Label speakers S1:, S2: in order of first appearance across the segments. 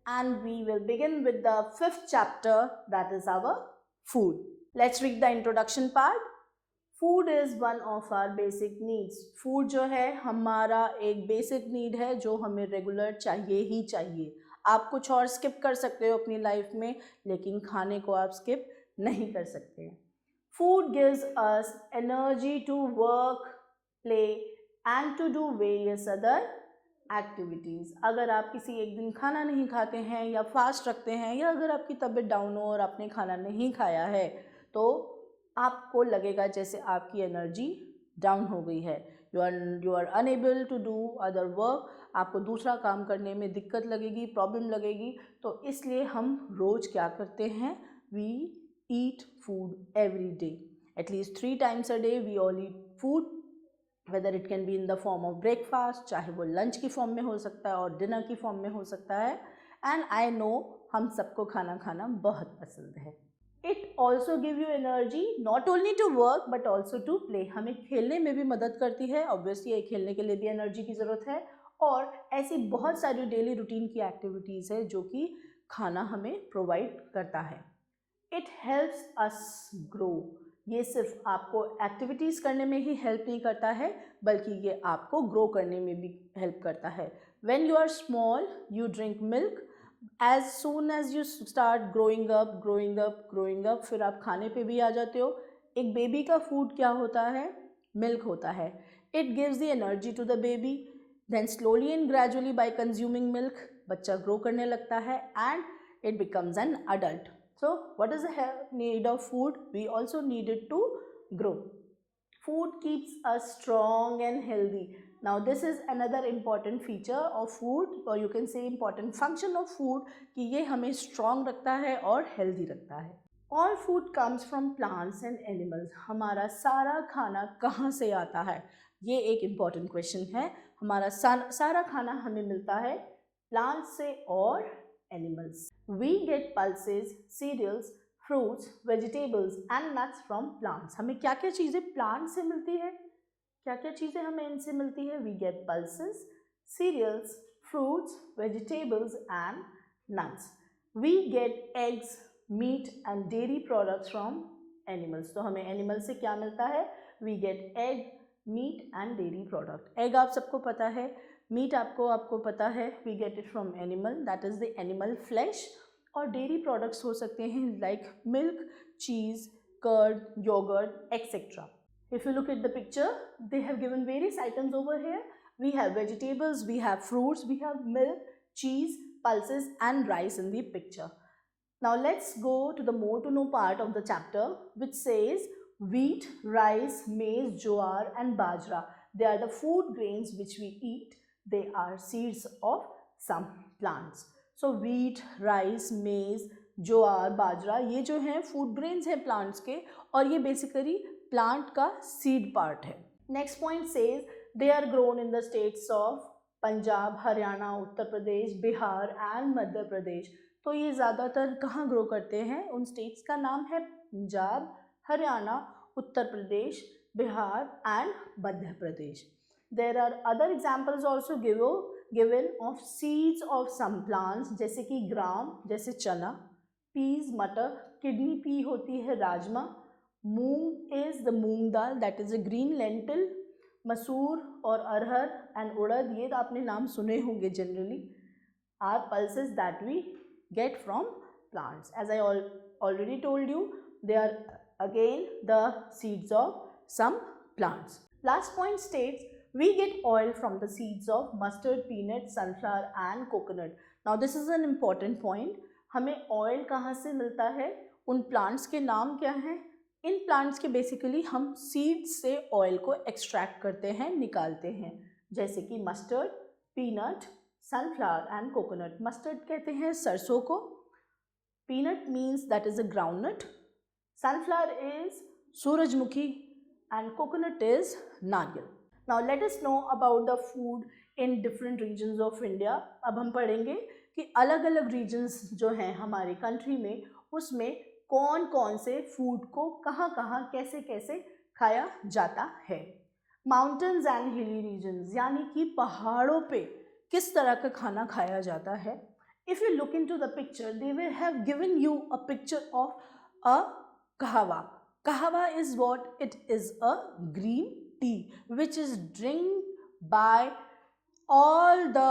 S1: and we will begin with the 5th chapter, that is our food. Let's read the introduction part. Food is one of our basic needs. Food जो है हमारा एक basic need है जो हमें regular चाहिए ही चाहिए. आप कुछ और skip कर सकते हो अपनी life में, लेकिन खाने को आप skip नहीं कर सकते. Food gives us energy to work, play and to do various other activities. अगर आप किसी एक दिन खाना नहीं खाते हैं या फास्ट रखते हैं, या अगर आपकी तबीयत डाउन हो और आपने खाना नहीं खाया है, तो आपको लगेगा जैसे आपकी एनर्जी डाउन हो गई है. You are unable to do other work. आपको दूसरा काम करने में दिक्कत लगेगी, प्रॉब्लम लगेगी. तो इसलिए हम रोज़ क्या करते हैं? We eat food every day. At least 3 times a day we all eat food. Whether it can be in the form of breakfast, चाहे वो लंच की फॉर्म में हो सकता है और डिनर की फॉर्म में हो सकता है. एंड आई नो हम सबको खाना खाना बहुत पसंद है. It also give you energy not only to work but also to play. हमें खेलने में भी मदद करती है. ऑब्वियसली खेलने के लिए भी एनर्जी की ज़रूरत है, और ऐसी बहुत सारी डेली रूटीन की एक्टिविटीज़ है जो कि खाना हमें प्रोवाइड करता है. It helps us grow. ये सिर्फ आपको एक्टिविटीज़ करने में ही हेल्प नहीं करता है, बल्कि ये आपको ग्रो करने में भी हेल्प करता है. When you are small you drink milk. As soon as you start growing up, फिर आप खाने पे भी आ जाते हो. एक बेबी का फूड क्या होता है? मिल्क होता है. It gives the energy to the baby. Then slowly and gradually by consuming milk बच्चा ग्रो करने लगता है and it becomes an adult. So what is the need of food? We also need it to grow. Food keeps us strong and healthy. Now this is another important feature of food, or you can say important function of food, कि ये हमें strong रखता है और healthy रखता है. All food comes from plants and animals. हमारा सारा खाना कहाँ से आता है? ये एक important question है. हमारा सारा खाना हमें मिलता है plants से और animals. We get pulses, cereals, fruits, vegetables and nuts from plants. हमें क्या क्या चीज़ें प्लांट से मिलती है? क्या क्या चीज़ें हमें इनसे मिलती है? We get pulses, cereals, fruits, vegetables and nuts. We get eggs, meat and dairy products from animals. तो हमें एनिमल से क्या मिलता है? We get egg, meat and dairy product. Egg आप सबको पता है, मीट आपको पता है. We get it from animal, that is the animal flesh. और डेयरी प्रोडक्ट्स हो सकते हैं like milk, cheese, curd, yoghurt etcetera. If you look at the picture, they have given various items over here. We have vegetables, we have fruits, we have milk, cheese, pulses and rice in the picture. Now let's go to the more to know part of the chapter, which says wheat, rice, maize, jowar and bajra. They are the food grains which we eat. They are seeds of some plants. So wheat, rice, maize, jowar, bajra, ये जो हैं food grains हैं plants के, और ये basically plant का seed part है. Next point says they are grown in the states of Punjab, Haryana, Uttar Pradesh, Bihar and Madhya Pradesh. तो ये ज़्यादातर कहाँ ग्रो करते हैं? उन स्टेट्स का नाम है Punjab, Haryana, Uttar Pradesh, Bihar and Madhya Pradesh. There are other examples also given of seeds of some plants, जैसे कि ग्राम, जैसे चना, peas, मटर, kidney pea होती है राजमा, मूंग is the moong dal, that is a green lentil, मसूर और अरहर and उड़द, ये तो आपने नाम सुने होंगे generally, are pulses that we get from plants. As I already told you, they are again the seeds of some plants. Last point states we get oil from the seeds of mustard, peanut, sunflower and coconut. Now this is an important point. हमें oil कहाँ से मिलता है? उन plants के नाम क्या हैं? इन plants के basically हम seeds से oil को extract करते हैं, निकालते हैं. जैसे कि mustard, peanut, sunflower and coconut. Mustard कहते हैं सरसों को. Peanut means that is a groundnut. Sunflower is सूरजमुखी and coconut is नारियल. Now let us know about the food in different regions of India. अब हम पढ़ेंगे कि अलग अलग regions जो हैं हमारे country में, उसमें कौन कौन से food को कहाँ कहाँ कैसे कैसे खाया जाता है. Mountains and hilly regions, यानी कि पहाड़ों पे किस तरह का खाना खाया जाता है. If you look into the picture, they will have given you a picture of a kahwa. Kahwa is what? It is a green tea which is drink by all the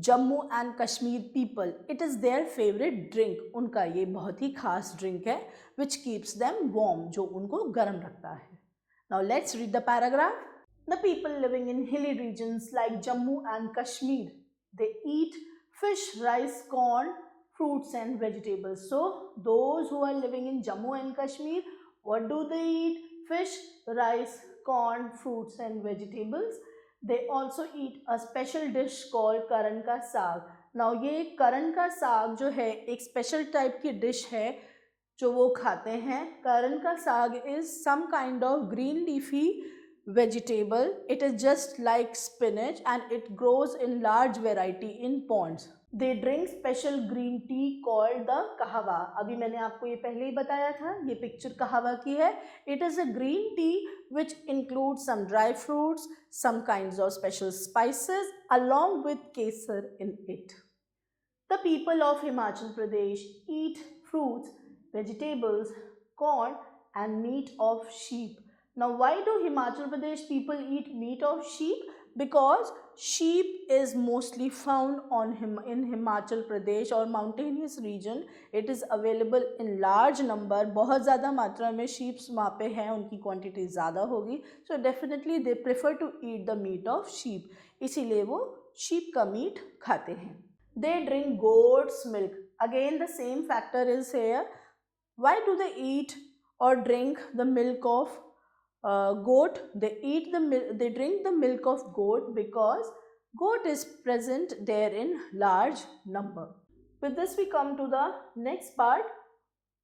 S1: Jammu and Kashmir people. It is their favourite drink. उनका ये बहुत ही खास drink है which keeps them warm, जो उनको गर्म रखता है. Now let's read the paragraph. The people living in hilly regions like Jammu and Kashmir, they eat fish, rice, corn, fruits and vegetables. So those who are living in Jammu and Kashmir, what do they eat? Fish, rice, corn, fruits and vegetables. They also eat a special dish called karan ka saag. Now ये karan का साग जो है एक special type की dish है जो वो खाते हैं. karan का साग is some kind of green leafy vegetable. It is just like spinach and it grows in large variety in ponds. They drink special green tea called the kahwa. अभी मैंने आपको ये पहले ही बताया था, ये पिक्चर कहवा की है. It is a green tea which includes some dry fruits, some kinds of special spices along with kesar in it. The people of Himachal Pradesh eat fruits, vegetables, corn and meat of sheep. Now why do Himachal Pradesh people eat meat of sheep? Because sheep is mostly found in Himachal Pradesh or mountainous region. It is available in large number. बहुत ज़्यादा मात्रा में sheeps वहाँ पे हैं, उनकी quantity ज़्यादा होगी. So definitely they prefer to eat the meat of sheep. इसीलिए वो sheep का meat खाते हैं. They drink goat's milk. Again the same factor is here. Why do they eat or drink the milk of goat? They drink the milk of goat because goat is present there in large number. With this we come to the next part,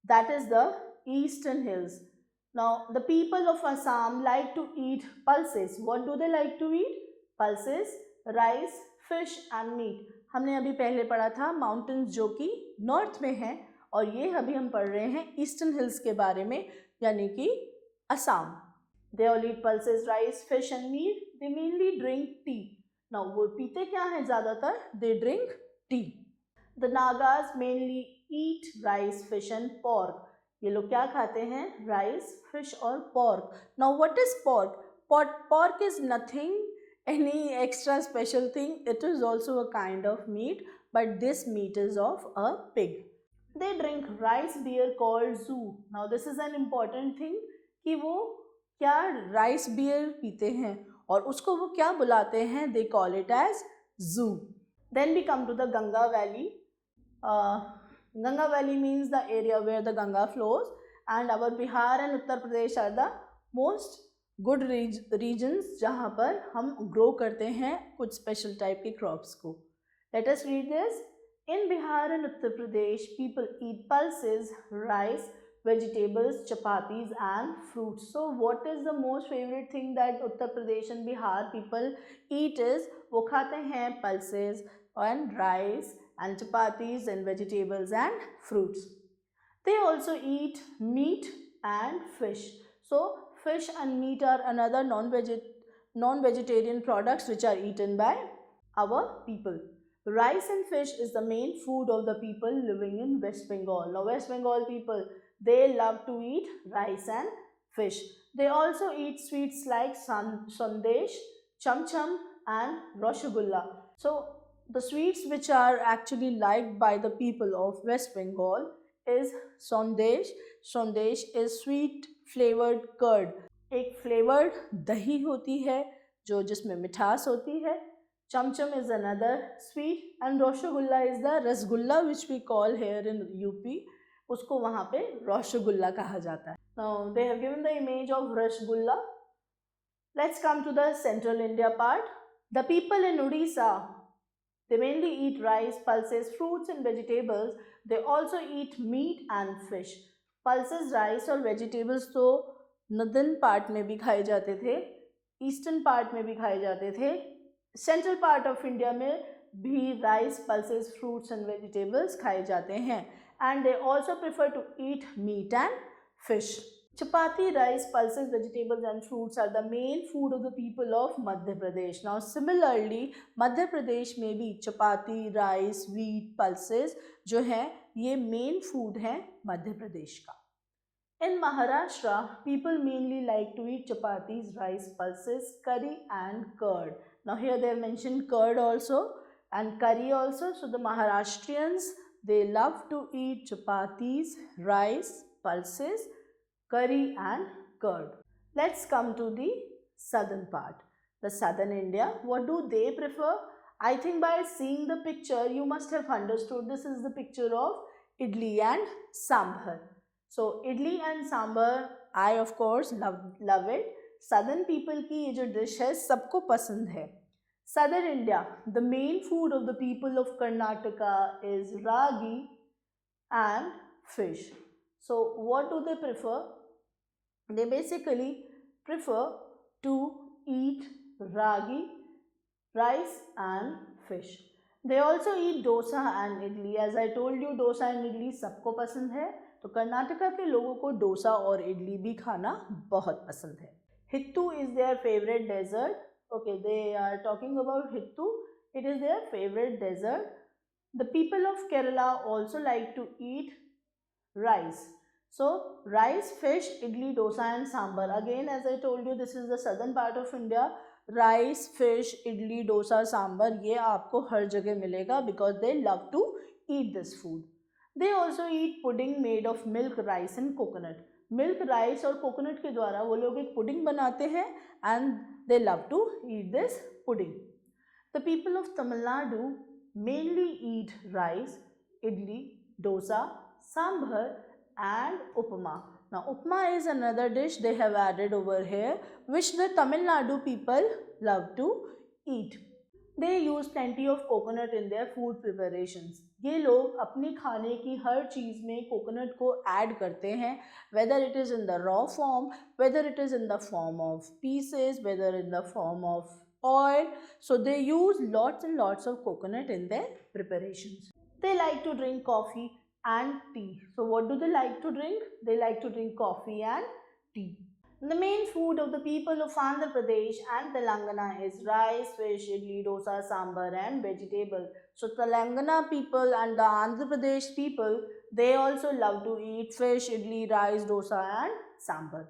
S1: that is the eastern hills. Now the people of Assam like to eat pulses. What do they like to eat? Pulses, rice, fish and meat. हमने अभी पहले पढ़ा था mountains जो कि north में हैं, और ये अभी हम पढ़ रहे हैं ईस्टर्न हिल्स के बारे में, यानी कि Assam. They all eat pulses, rice, fish and meat. They mainly drink tea. Now वो पीते क्या हैं ज़्यादातर? They drink tea. The Nagas mainly eat rice, fish and pork. ये लोग क्या खाते हैं? Rice, fish और pork. Now what is pork? Pork is nothing, any extra special thing. It is also a kind of meat, but this meat is of a pig. They drink rice beer called zoo. Now this is an important thing कि वो क्या rice beer पीते हैं और उसको वो क्या बुलाते हैं? दे कॉल इट एज जू. Then we come to the Ganga valley. Ganga valley means the area where the Ganga flows, and our Bihar and Uttar Pradesh are the most good regions जहाँ पर हम ग्रो करते हैं कुछ स्पेशल टाइप के क्रॉप्स को. Let us read this. In Bihar and Uttar Pradesh people eat pulses, rice, vegetables, chapatis and fruits. So what is the most favorite thing that Uttar Pradesh and Bihar people eat is, वो खाते हैं pulses and rice and chapatis and vegetables and fruits. They also eat meat and fish. So fish and meat are another non-vegetarian products which are eaten by our people. Rice and fish is the main food of the people living in West Bengal. Now West Bengal people, they love to eat rice and fish. They also eat sweets like sandesh, cham cham and rasgulla. So the sweets which are actually liked by the people of West Bengal is sandesh. Sandesh is sweet flavored curd. एक flavored दही होती है जो जिसमें मिठास होती है. Cham cham is another sweet and rasgulla is the rasgulla which we call here in UP. उसको वहाँ पे रसगुल्ला कहा जाता है. Now they have given the image of rasgulla. Let's come to the central India part. The people in Odisha, they mainly eat rice, pulses, fruits and vegetables. They also eat meat and fish. Pulses, rice और vegetables तो northern part में भी खाए जाते थे, eastern part में भी खाए जाते थे, central part of India में भी rice, pulses, fruits and vegetables खाए जाते हैं. And they also prefer to eat meat and fish. Chapati, rice, pulses, vegetables and fruits are the main food of the people of Madhya Pradesh. Now similarly, Madhya Pradesh में भी chapati, rice, wheat, pulses जो है ये main food है मध्य प्रदेश का. In Maharashtra, people mainly like to eat chapatis, rice, pulses, curry and curd. Now here they have mentioned curd also and curry also. So the Maharashtrians, they love to eat chapatis, rice, pulses, curry and curd. Let's come to the southern part. The southern India, what do they prefer? I think by seeing the picture, you must have understood this is the picture of idli and sambar. So idli and sambar, I of course love it. Southern people की ये जो dish है सबको पसंद है. Southern India, the main food of the people of Karnataka is ragi and fish. So what do they prefer? They basically prefer to eat ragi, rice and fish. They also eat dosa and idli. As I told you, dosa and idli सबको पसंद है. तो कर्नाटका के लोगों को डोसा और इडली भी खाना बहुत पसंद है. Hittu is their favourite dessert. Okay, they are talking about hittu. It is their favourite dessert. The people of Kerala also like to eat rice. So rice, fish, idli, dosa and sambar. Again, as I told you, this is the southern part of India. Rice, fish, idli, dosa, sambar ये आपको हर जगह मिलेगा because they love to eat this food. They also eat pudding made of milk, rice and coconut. Milk, rice और coconut के द्वारा वो लोग एक pudding बनाते हैं and they love to eat this pudding. The people of Tamil Nadu mainly eat rice, idli, dosa, sambar and upma. Now upma is another dish they have added over here which the Tamil Nadu people love to eat. They use plenty of coconut in their food preparations. ये लोग अपनी खाने की हर चीज़ में coconut को add करते हैं, whether it is in the raw form, whether it is in the form of pieces, whether in the form of oil. So they use lots and lots of coconut in their preparations. They like to drink coffee and tea. So what do they like to drink? They like to drink coffee and tea. The main food of the people of Andhra Pradesh and Telangana is rice, fish, idli, dosa, sambar and vegetable. So Telangana people and the Andhra Pradesh people, they also love to eat fish, idli, rice, dosa and sambar.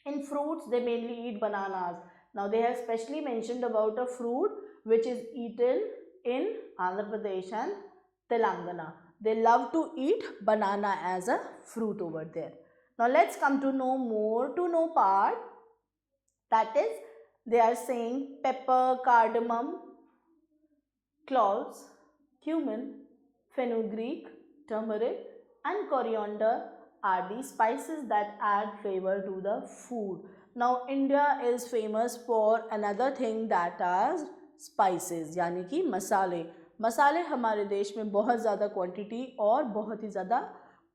S1: In fruits, they mainly eat bananas. Now they have specially mentioned about a fruit which is eaten in Andhra Pradesh and Telangana. They love to eat banana as a fruit over there. Now let's come to know more to know part. That is, they are saying pepper, cardamom, cloves, cumin, fenugreek, turmeric and coriander are the spices that add flavor to the food. Now India is famous for another thing that are spices यानी कि मसाले. मसाले हमारे देश में बहुत ज़्यादा quantity और बहुत ही ज़्यादा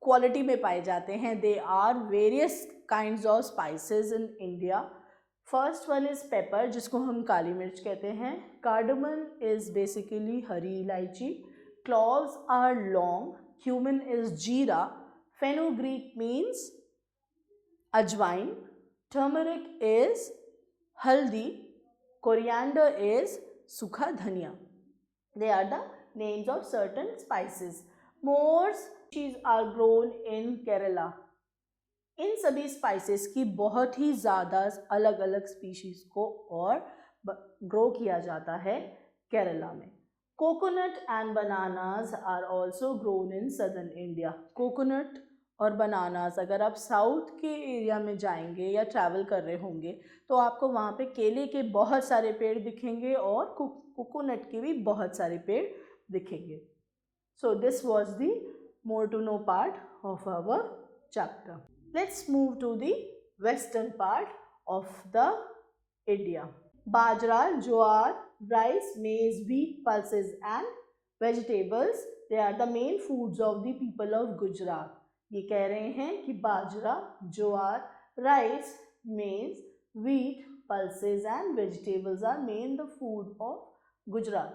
S1: क्वालिटी में पाए जाते हैं. They are various kinds of spices in India. First one is pepper जिसको हम काली मिर्च कहते हैं. कार्डमम इज़ बेसिकली हरी इलायची. क्लॉव्स आर लौंग. क्यूमिन इज़ जीरा. फेनुग्रीक मीन्स अजवाइन. टर्मरिक इज़ हल्दी. कोरिएंडर इज़ सूखा धनिया. They are the names of certain spices. More species are grown in Kerala. इन सभी स्पाइसेस की बहुत ही ज़्यादा अलग अलग स्पीशीज़ को और ग्रो किया जाता है केरला में. Coconut and bananas are also grown in southern India. Coconut और बनानास अगर आप साउथ के एरिया में जाएंगे या ट्रैवल कर रहे होंगे तो आपको वहाँ पे केले के बहुत सारे पेड़ दिखेंगे और कोकोनट के भी बहुत सारे पेड़ दिखेंगे. So this was the more to know part of our chapter. Let's move to the western part of the India. Bajra, jowar, rice, maize, wheat, pulses and vegetables, they are the main foods of the people of Gujarat. ये कह रहे हैं कि बाजरा, jowar, rice, maize, wheat, pulses and vegetables are main the food of Gujarat.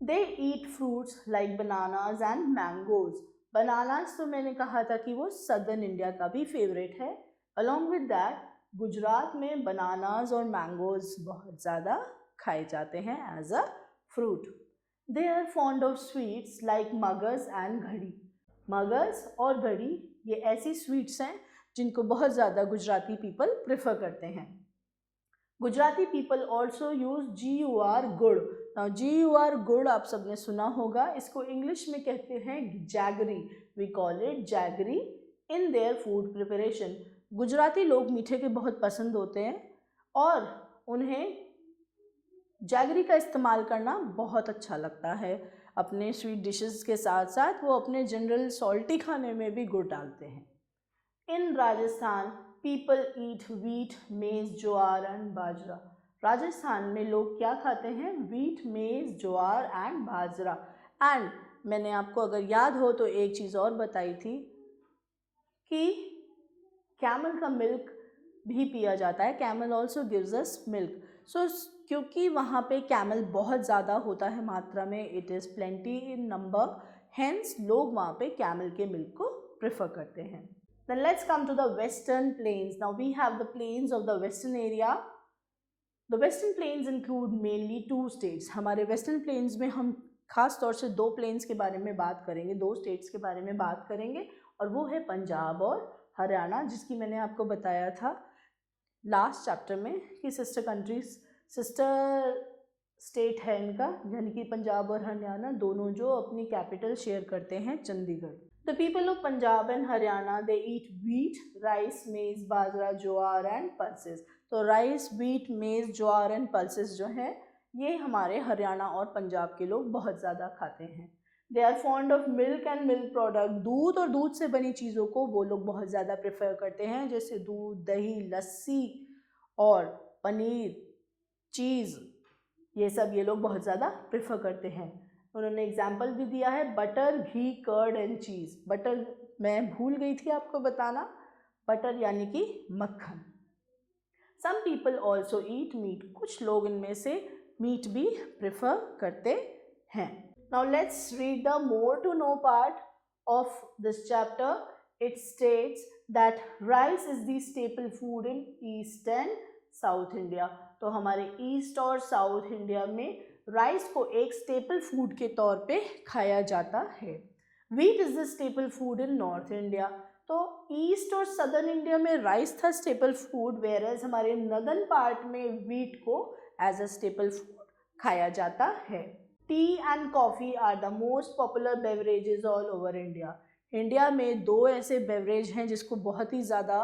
S1: They eat fruits like bananas and mangoes. Bananas तो मैंने कहा था कि वो southern India का भी favorite है. Along with that, गुजरात में बनानास और मैंगोज बहुत ज़्यादा खाए जाते हैं as a fruit. They are fond of sweets like magas and घड़ी. मगस और घड़ी ये ऐसी स्वीट्स हैं जिनको बहुत ज़्यादा गुजराती पीपल प्रेफर करते हैं. Gujarati people also use GUR गुड़. GUR गुड़ आप सबने सुना होगा. इसको इंग्लिश में कहते हैं jaggery. We call it jaggery in their food preparation. Gujarati लोग मीठे के बहुत पसंद होते हैं और उन्हें जैगरी का इस्तेमाल करना बहुत अच्छा लगता है. अपने स्वीट डिशेस के साथ साथ वो अपने जनरल सॉल्टी खाने में भी गुड़ डालते हैं. इन राजस्थान पीपल ईट वीट, मेज, ज्वार एंड बाजरा. राजस्थान में लोग क्या खाते हैं? वीट, मेज, ज्वार एंड बाजरा. एंड मैंने आपको अगर याद हो तो एक चीज़ और बताई थी कि कैमल का मिल्क भी पिया जाता है. Camel also gives us milk. So क्योंकि वहाँ पे कैमल बहुत ज़्यादा होता है मात्रा में, it is plenty in number, hence लोग वहाँ पे कैमल के मिल्क को प्रेफर करते हैं. Then let's come to the western plains. Now we have the plains of the western area. The western plains include mainly two states. हमारे western plains में हम खास तौर से दो plains के बारे में बात करेंगे, दो states के बारे में बात करेंगे और वो है पंजाब और हरियाणा, जिसकी मैंने आपको बताया था लास्ट चैप्टर में कि सिस्टर स्टेट है इनका, यानी कि पंजाब और हरियाणा दोनों जो अपनी कैपिटल शेयर करते हैं Chandigarh. The people of Punjab and Haryana, they eat wheat, rice, maize, bajra, jowar and pulses. तो राइस, व्हीट, मेज, ज्वार एंड पल्सेस जो है ये हमारे हरियाणा और पंजाब के लोग बहुत ज़्यादा खाते हैं. They are fond of milk and milk product. दूध और दूध से बनी चीज़ों को वो लोग बहुत ज़्यादा प्रेफर करते हैं, जैसे दूध, दही, लस्सी और पनीर, चीज़, ये सब ये लोग बहुत ज़्यादा प्रेफर करते हैं. उन्होंने एग्जाम्पल भी दिया है butter, ghee, curd and cheese. Butter मैं भूल गई थी आपको बताना, बटर यानी कि मक्खन. Some people also eat meat. कुछ लोग इनमें से मीट भी प्रेफर करते हैं. Now let's read the more to know part of this chapter. It states that rice is the staple food in east and south India. तो हमारे east और साउथ इंडिया में राइस को एक स्टेपल फूड के तौर पे खाया जाता है. Wheat is the staple food in north India. तो ईस्ट और सदर्न इंडिया में राइस था स्टेपल फूड, वेयरएज हमारे नदर्न पार्ट में वीट को एज अ स्टेपल फूड खाया जाता है. Tea and coffee are the most popular beverages all over India. India में दो ऐसे बेवरेज हैं जिसको बहुत ही ज़्यादा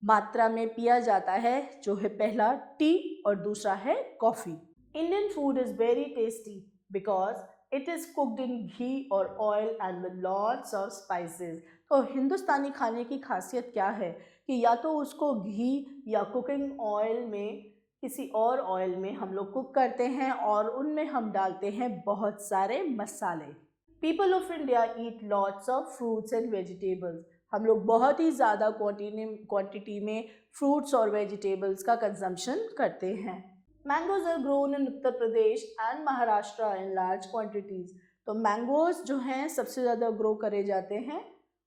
S1: मात्रा में पिया जाता है, जो है पहला टी और दूसरा है coffee. Indian food is very tasty because it is cooked in ghee or oil and with lots of spices. तो हिंदुस्तानी खाने की खासियत क्या है कि या तो उसको घी या कुकिंग ऑयल में, किसी और ऑयल में हम लोग कुक करते हैं और उनमें हम डालते हैं बहुत सारे मसाले. People of India eat lots of fruits and vegetables. हम लोग बहुत ही ज़्यादा क्वांटिटी में फ्रूट्स और वेजिटेबल्स का कंजम्पशन करते हैं. Mangoes are grown in Uttar Pradesh and Maharashtra in large quantities. तो मैंगोज जो हैं सबसे ज़्यादा ग्रो करे जाते हैं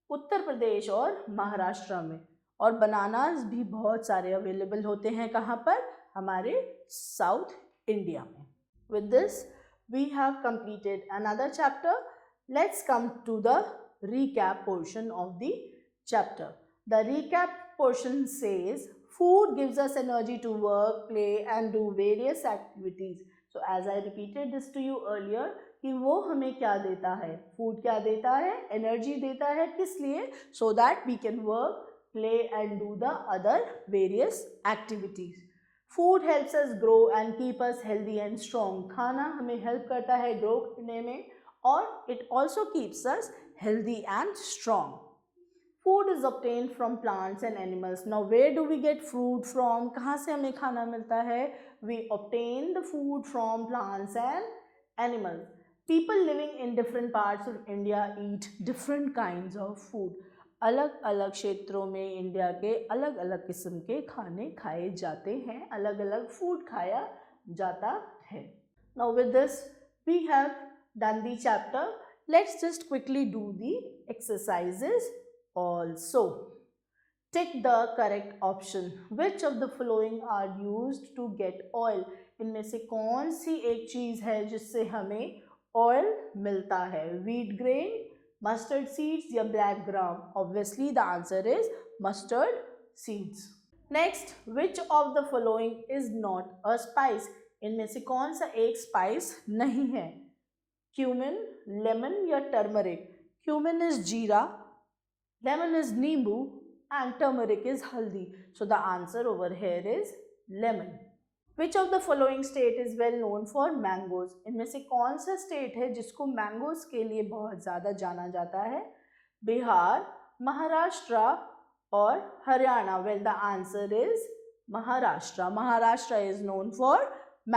S1: उत्तर प्रदेश और महाराष्ट्र में. और बनानास भी बहुत सारे अवेलेबल होते हैं कहाँ पर? हमारे साउथ इंडिया में. With this we have completed another chapter. Let's come to the recap portion of the chapter. The recap portion says food gives us energy to work, play and do various activities. So as I repeated this to you earlier कि वो हमें क्या देता है? Food क्या देता है? Energy देता है. किस लिए? So that we can work, play and do the other various activities. Food helps us grow and keep us healthy and strong. खाना हमें help करता है grow करने में और it also keeps us healthy and strong. Food is obtained from plants and animals. Now where do we get food from? कहाँ से हमें खाना मिलता है? We obtain the food from plants and animals. People living in different parts of India eat different kinds of food. अलग अलग क्षेत्रों में इंडिया के अलग अलग किस्म के खाने खाए जाते हैं, अलग अलग फूड खाया जाता है. Now with this we have done the chapter. Let's just quickly do the exercises also. Tick the correct option. Which of the following are used to get oil. इनमें से कौन सी एक चीज है जिससे हमें ऑयल मिलता है. व्हीट ग्रेन, मस्टर्ड सीड्स या black gram. Obviously the answer is mustard seeds. Next, which of the following is not a spice. इनमें से कौन सा एक स्पाइस नहीं है. क्यूमिन, लेमन या टर्मरिक. क्यूमिन इज जीरा, lemon is नींबू and turmeric is haldi. So the answer over here is lemon. Which of the following state is well known for mangoes. इनमें से कौन सा स्टेट है जिसको मैंगोज के लिए बहुत ज़्यादा जाना जाता है. बिहार, महाराष्ट्र और Haryana. Well the answer is Maharashtra. Maharashtra is known for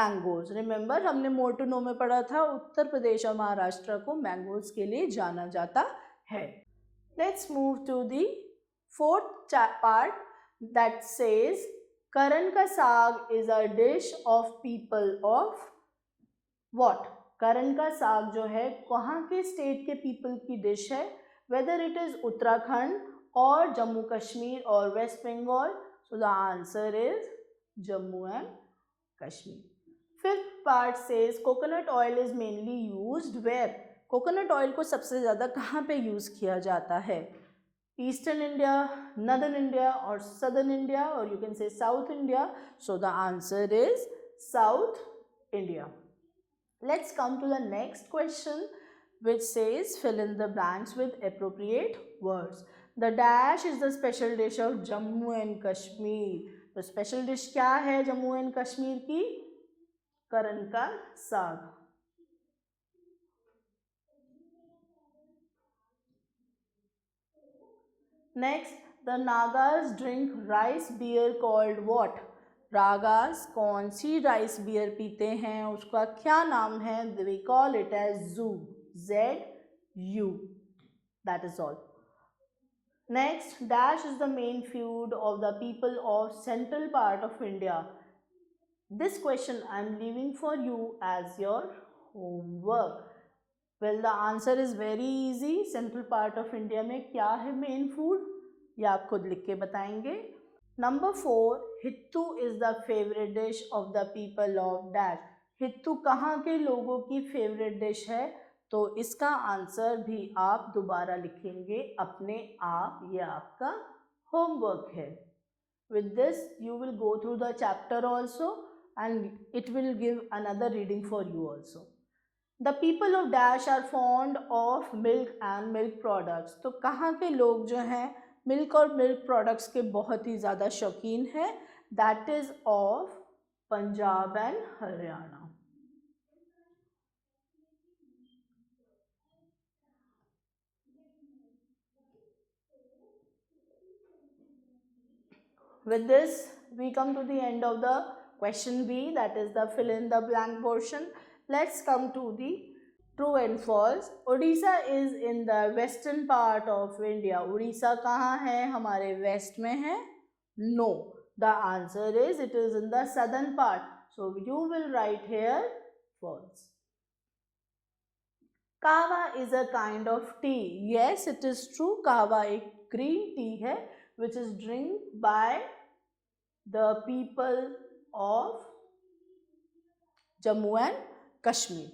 S1: mangoes. Remember हमने मोर टू नो में पढ़ा था उत्तर प्रदेश और महाराष्ट्र को मैंगोज के लिए जाना जाता है. Let's move to the fourth part that says Karan ka saag is a dish of people of what. Karan ka saag जो है कहाँ के स्टेट के पीपल की डिश है. Whether it is उत्तराखंड और जम्मू कश्मीर और West Bengal. So the answer is Jammu and Kashmir. Fifth part says coconut oil is mainly used where. Coconut oil को सबसे ज़्यादा कहाँ पे यूज़ किया जाता है. ईस्टर्न इंडिया, नदर्न इंडिया और सदर्न इंडिया और you can say south India. So the answer is south India. Let's come to the next question which says fill in the blanks with appropriate words. The dash is the special dish of Jammu and Kashmir. तो special dish क्या है Jammu and Kashmir की. करन का साग. Next, the Nagas drink rice beer called what. Ragas कौन सी rice beer पीते हैं उसका क्या नाम है. We call it as ZU. Z-U. That is all. Next, dash is the main food of the people of central part of India. This question I am leaving for you as your homework. Well, the answer is very easy. Central part of India में क्या है main food ये आप खुद लिख के बताएंगे. Number 4, hittu is the favourite dish of the people of dash. Hittu कहाँ के लोगों की फेवरेट डिश है. तो इसका आंसर भी आप दोबारा लिखेंगे अपने आप. ये आपका होमवर्क है. With this you will go through the chapter also and it will give another reading for you also. The people of Dash are fond of milk and milk products. तो कहाँ के लोग जो हैं मिल्क और milk products के बहुत ही ज़्यादा शौकीन हैं. That is of Punjab and Haryana. With this we come to the end of the question B, that is the fill in the blank portion. Let's come to the true and false. Odisha is in the western part of India. Odisha कहाँ है हमारे waste में है. No. The answer is it is in the southern part. So you will write here false. Kahwa is a kind of tea. Yes, it is true. Kahwa एक green tea है which is drink by the people of Jammu and Kashmir.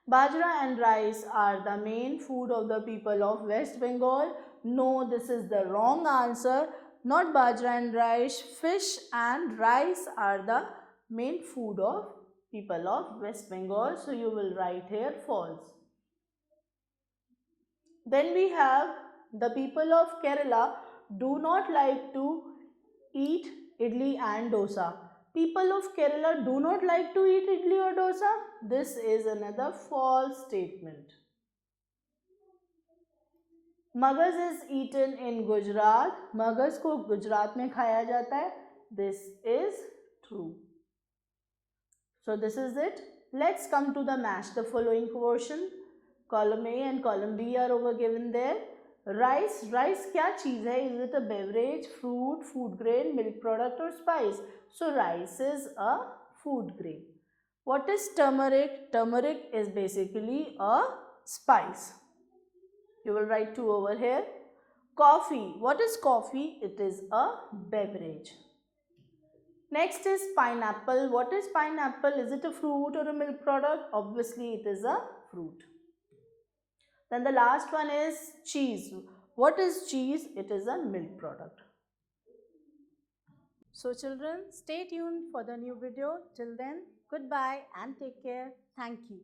S1: Bajra and rice are the main food of the people of West Bengal. No, this is the wrong answer. Not bajra and rice. Fish and rice are the main food of people of West Bengal. So you will write here false. Then we have the people of Kerala do not like to eat idli and dosa. People of Kerala do not like to eat idli or dosa. This is another false statement. Magas is eaten in Gujarat. Magas को गुजरात में खाया जाता है. This is true. So this is it. Let's come to the match the following portion. Column A and column B are over given there. Rice. Rice क्या चीज़ है? Is it a beverage, fruit, food grain, milk product or spice? So rice is a food grain. What is turmeric? Turmeric is basically a spice. You will write 2 over here. Coffee. What is coffee? It is a beverage. Next is pineapple. What is pineapple? Is it a fruit or a milk product? Obviously, it is a fruit. Then the last one is cheese. What is cheese? It is a milk product. So children, stay tuned for the new video. Till then, goodbye and take care. Thank you.